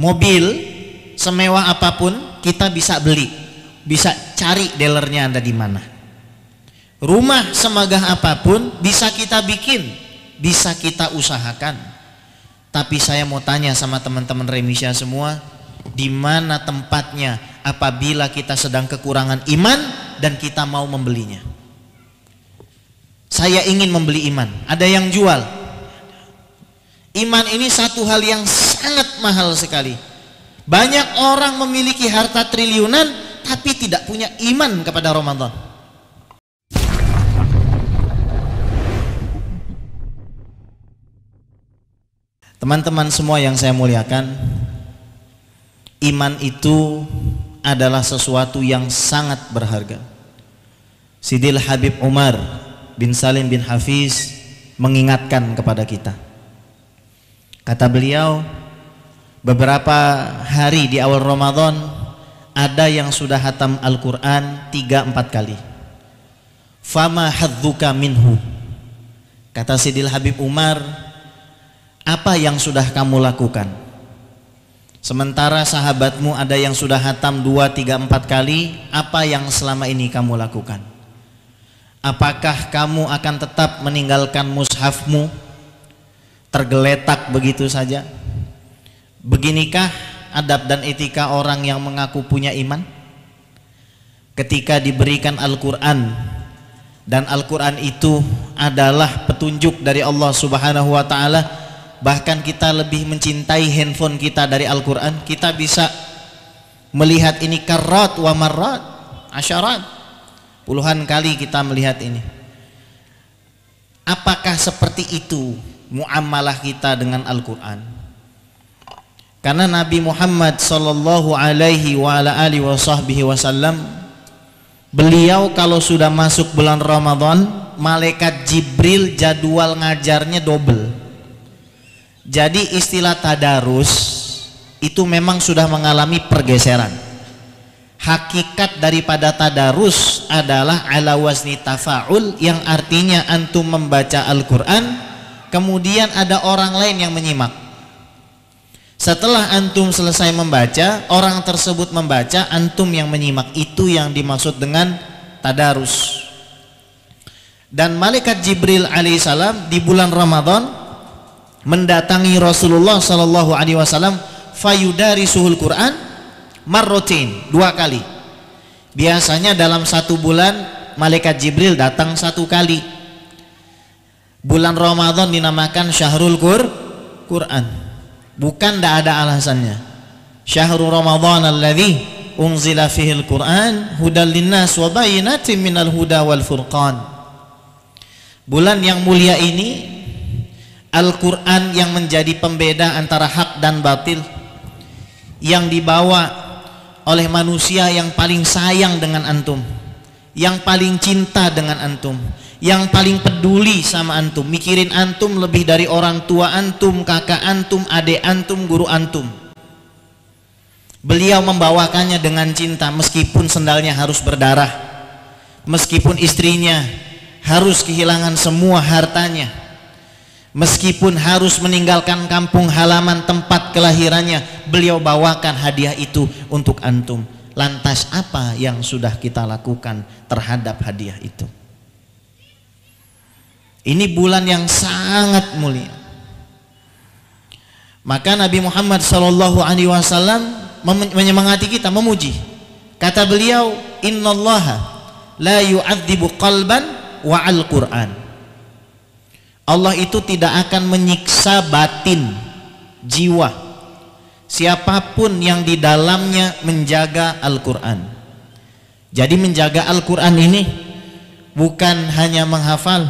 Mobil semewah apapun kita bisa beli, bisa cari dealernya ada di mana. Rumah semegah apapun bisa kita bikin, bisa kita usahakan. Tapi saya mau tanya sama teman-teman Remisya semua, di mana tempatnya apabila kita sedang kekurangan iman dan kita mau membelinya? Saya ingin membeli iman, ada yang jual. Iman ini satu hal yang sangat mahal sekali. Banyak orang memiliki harta triliunan tapi tidak punya iman kepada Ramadan. Teman-teman semua yang saya muliakan, iman itu adalah sesuatu yang sangat berharga. Sidil Habib Umar bin Salim bin Hafiz mengingatkan kepada kita. Kata beliau, beberapa hari di awal Ramadan ada yang sudah hatam Al-Quran 3-4 kali. Fama hadzuka minhu. Kata Sidil Habib Umar, apa yang sudah kamu lakukan? Sementara sahabatmu ada yang sudah hatam 2-3-4 kali, apa yang selama ini kamu lakukan? Apakah kamu akan tetap meninggalkan mushafmu tergeletak begitu saja? Beginikah adab dan etika orang yang mengaku punya iman? Ketika diberikan Al-Quran, dan Al-Quran itu adalah petunjuk dari Allah Subhanahu wa Ta'ala, bahkan kita lebih mencintai handphone kita dari Al-Quran. Kita bisa melihat ini karrat wa marrat, asyarat, puluhan kali kita melihat ini. Apakah seperti itu muamalah kita dengan Al-Quran? Karena Nabi Muhammad sallallahu alaihi wa ala alihi wasallam, beliau kalau sudah masuk bulan Ramadan, malaikat Jibril jadwal ngajarnya double. Jadi istilah tadarus itu memang sudah mengalami pergeseran. Hakikat daripada tadarus adalah ala wazni tafa'ul, yang artinya antum membaca Al-Quran, kemudian ada orang lain yang menyimak. Setelah antum selesai membaca, orang tersebut membaca, antum yang menyimak. Itu yang dimaksud dengan tadarus. Dan malaikat Jibril alaihissalam di bulan Ramadan mendatangi Rasulullah sallallahu alaihi wasallam, fayudarisuhul Quran marrotin, 2 kali. Biasanya dalam 1 bulan malaikat Jibril datang 1 kali. Bulan Ramadan dinamakan Syahrul Quran, bukan tidak ada alasannya. Syahrul Ramadan alladzi unzila fihil Quran hudal linnas wa bayyinatin minal huda wal furqan. Bulan yang mulia ini Al-Quran yang menjadi pembeda antara hak dan batil, yang dibawa oleh manusia yang paling sayang dengan antum, yang paling cinta dengan antum, yang paling peduli sama antum, mikirin antum lebih dari orang tua antum, kakak antum, adik antum, guru antum. Beliau membawakannya dengan cinta, meskipun sendalnya harus berdarah, meskipun istrinya harus kehilangan semua hartanya, meskipun harus meninggalkan kampung halaman tempat kelahirannya, beliau bawakan hadiah itu untuk antum. Lantas apa yang sudah kita lakukan terhadap hadiah itu? Ini bulan yang sangat mulia. Maka Nabi Muhammad sallallahu alaihi wasallam menyemangati kita, memuji. Kata beliau, innallaha la yu'adzibu qalban wa al-Qur'an. Allah itu tidak akan menyiksa batin, jiwa, siapapun yang di dalamnya menjaga Al-Quran. Jadi menjaga Al-Quran ini bukan hanya menghafal.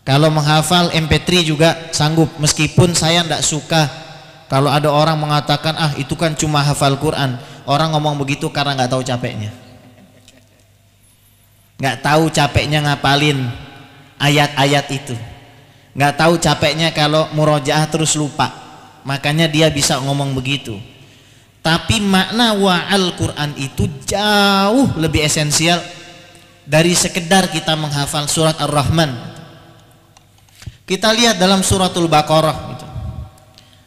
Kalau menghafal MP3 juga sanggup, meskipun saya tidak suka kalau ada orang mengatakan, ah itu kan cuma hafal Quran. Orang ngomong begitu karena nggak tahu capeknya, nggak tahu capeknya ngapalin ayat-ayat itu, nggak tahu capeknya kalau murojaah terus lupa, makanya dia bisa ngomong begitu. Tapi makna wa'al Quran itu jauh lebih esensial dari sekedar kita menghafal surat Ar-Rahman. Kita lihat dalam suratul Baqarah gitu.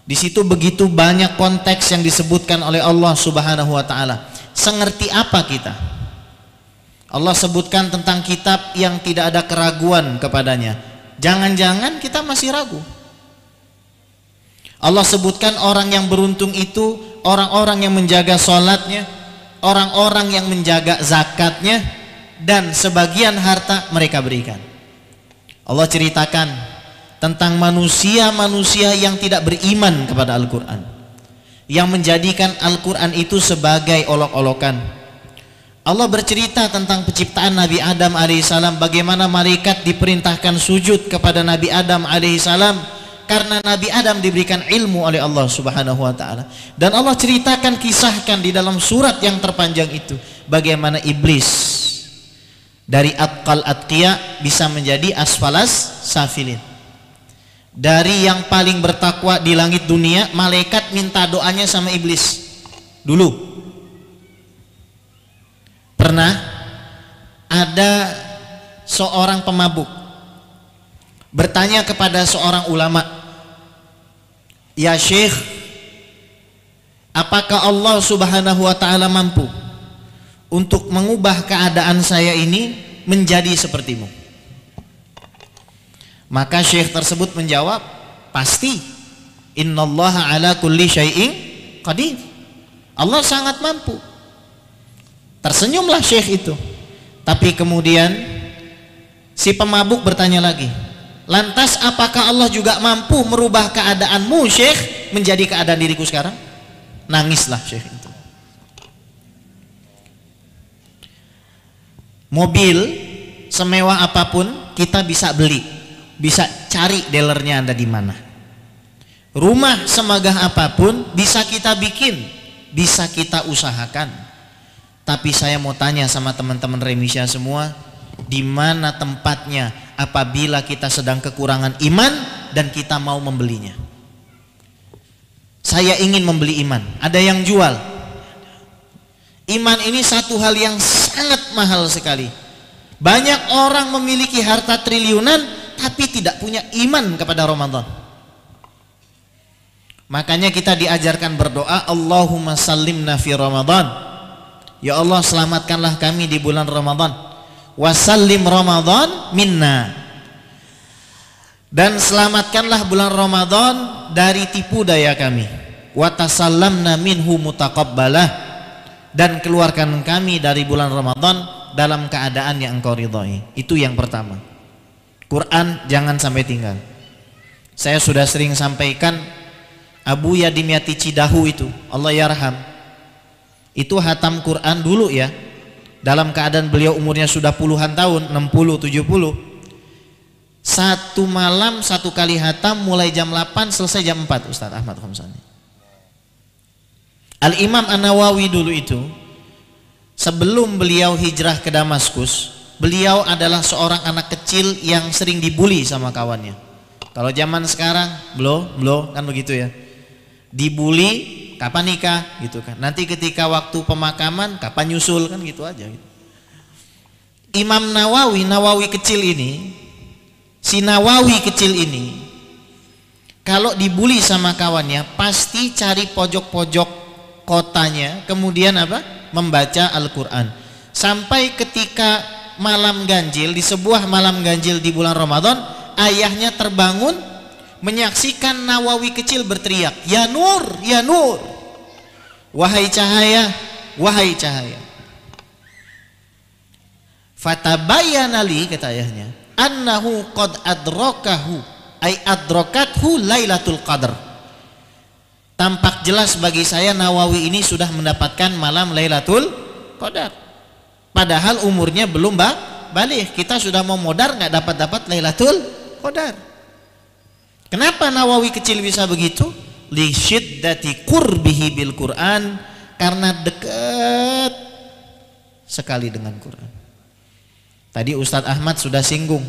Di situ begitu banyak konteks yang disebutkan oleh Allah Subhanahu wa taala. Sengerti apa kita? Allah sebutkan tentang kitab yang tidak ada keraguan kepadanya. Jangan-jangan kita masih ragu. Allah sebutkan orang yang beruntung itu orang-orang yang menjaga sholatnya, orang-orang yang menjaga zakatnya, dan sebagian harta mereka berikan. Allah ceritakan tentang manusia-manusia yang tidak beriman kepada Al-Quran, yang menjadikan Al-Quran itu sebagai olok-olokan. Allah bercerita tentang penciptaan Nabi Adam alaihissalam, bagaimana malaikat diperintahkan sujud kepada Nabi Adam alaihissalam karena Nabi Adam diberikan ilmu oleh Allah Subhanahu wa taala. Dan Allah ceritakan, kisahkan di dalam surat yang terpanjang itu, bagaimana iblis dari atqal atqiya bisa menjadi asfalas safilin. Dari yang paling bertakwa di langit dunia, malaikat minta doanya sama iblis. Dulu pernah ada seorang pemabuk bertanya kepada seorang ulama, "Ya Syekh, apakah Allah Subhanahu wa taala mampu untuk mengubah keadaan saya ini menjadi sepertimu?" Maka syekh tersebut menjawab, "Pasti. Innallaha ala kulli syai'in qadir." Allah sangat mampu. Tersenyumlah syekh itu. Tapi kemudian si pemabuk bertanya lagi, "Lantas apakah Allah juga mampu merubah keadaanmu syekh menjadi keadaan diriku sekarang?" Nangislah syekh itu. Mobil semewah apapun kita bisa beli, bisa cari dealernya ada di mana. Rumah semegah apapun bisa kita bikin, bisa kita usahakan. Tapi saya mau tanya sama teman-teman Remisya semua, di mana tempatnya apabila kita sedang kekurangan iman dan kita mau membelinya? Saya ingin membeli iman, ada yang jual. Iman ini satu hal yang sangat mahal sekali. Banyak orang memiliki harta triliunan tapi tidak punya iman kepada Ramadan. Makanya kita diajarkan berdoa, Allahumma sallimna fi Ramadan. Ya Allah, selamatkanlah kami di bulan Ramadan. Wasallim Ramadan minna. Dan selamatkanlah bulan Ramadan dari tipu daya kami. Wa tasallamna minhu mutaqabbalah. Dan keluarkan kami dari bulan Ramadan dalam keadaan yang Engkau ridhai. Itu yang pertama. Quran jangan sampai tinggal. Saya sudah sering sampaikan, Abu Yadimyati Cidahu itu, Allah yarham, itu hatam Quran dulu ya, dalam keadaan beliau umurnya sudah puluhan tahun, 60, 70. Satu malam satu kali hatam, mulai jam 8 selesai jam 4. Ustaz Ahmad Khamsani. Al-Imam An-Nawawi dulu itu, sebelum beliau hijrah ke Damaskus, beliau adalah seorang anak kecil yang sering dibully sama kawannya. Kalau zaman sekarang, belum kan begitu ya. Dibully, kapan nikah gitu kan. Nanti ketika waktu pemakaman, kapan nyusul kan gitu aja gitu. Imam Nawawi kecil ini, si Nawawi kecil ini, kalau dibully sama kawannya, pasti cari pojok-pojok kotanya, kemudian apa? Membaca Al-Quran. Sampai ketika malam ganjil, di sebuah malam ganjil di bulan Ramadan, ayahnya terbangun menyaksikan Nawawi kecil berteriak, "Ya Nur, ya Nur, wahai cahaya, wahai cahaya." Fatabayyana li, kata ayahnya, annahu qad adrakahu, ay adrakathu lailatul qadar. Tampak jelas bagi saya Nawawi ini sudah mendapatkan malam Lailatul Qadar. Padahal umurnya belum balik. Kita sudah mau modar nggak dapat Lailatul Qadar. Kenapa Nawawi kecil bisa begitu? Li syiddati qurbihi bil Quran, karena dekat sekali dengan Quran. Tadi Ustadz Ahmad sudah singgung,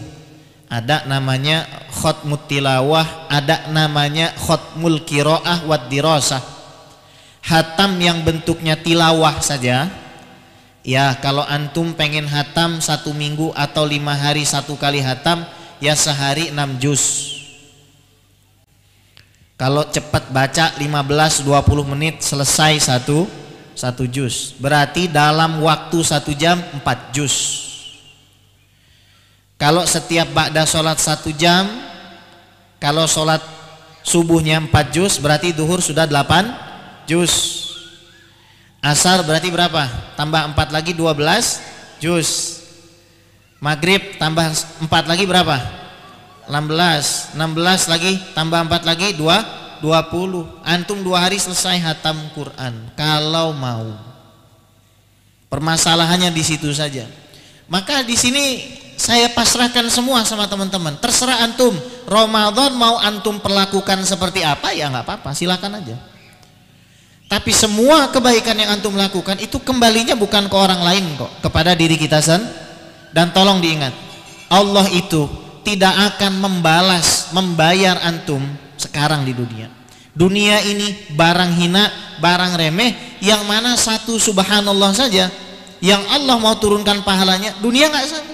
ada namanya khotmut tilawah, ada namanya khotmul qiraah wad dirasah. Hatam yang bentuknya tilawah saja. Ya, kalau antum pengen hatam 1 minggu atau 5 hari 1 kali hatam, ya sehari 6 juz. Kalau cepat baca 15-20 menit selesai satu juz. Berarti dalam waktu 1 jam 4 juz. Kalau setiap ba'da sholat 1 jam, kalau sholat subuhnya 4 juz, berarti duhur sudah 8 juz. Asar berarti berapa? Tambah 4 lagi 12 juz. Maghrib tambah 4 lagi berapa? 16 lagi tambah 4 lagi 20. Antum 2 hari selesai hatam Quran kalau mau. Permasalahannya di situ saja. Maka di sini saya pasrahkan semua sama teman-teman. Terserah antum, Ramadan mau antum perlakukan seperti apa ya nggak apa-apa, silakan aja. Tapi semua kebaikan yang antum lakukan itu kembalinya bukan ke orang lain kok, kepada diri kita sendiri. Dan tolong diingat, Allah itu tidak akan membayar antum sekarang di dunia. Dunia ini barang hina, barang remeh, yang mana satu subhanallah saja yang Allah mau turunkan pahalanya, dunia nggak sanggup.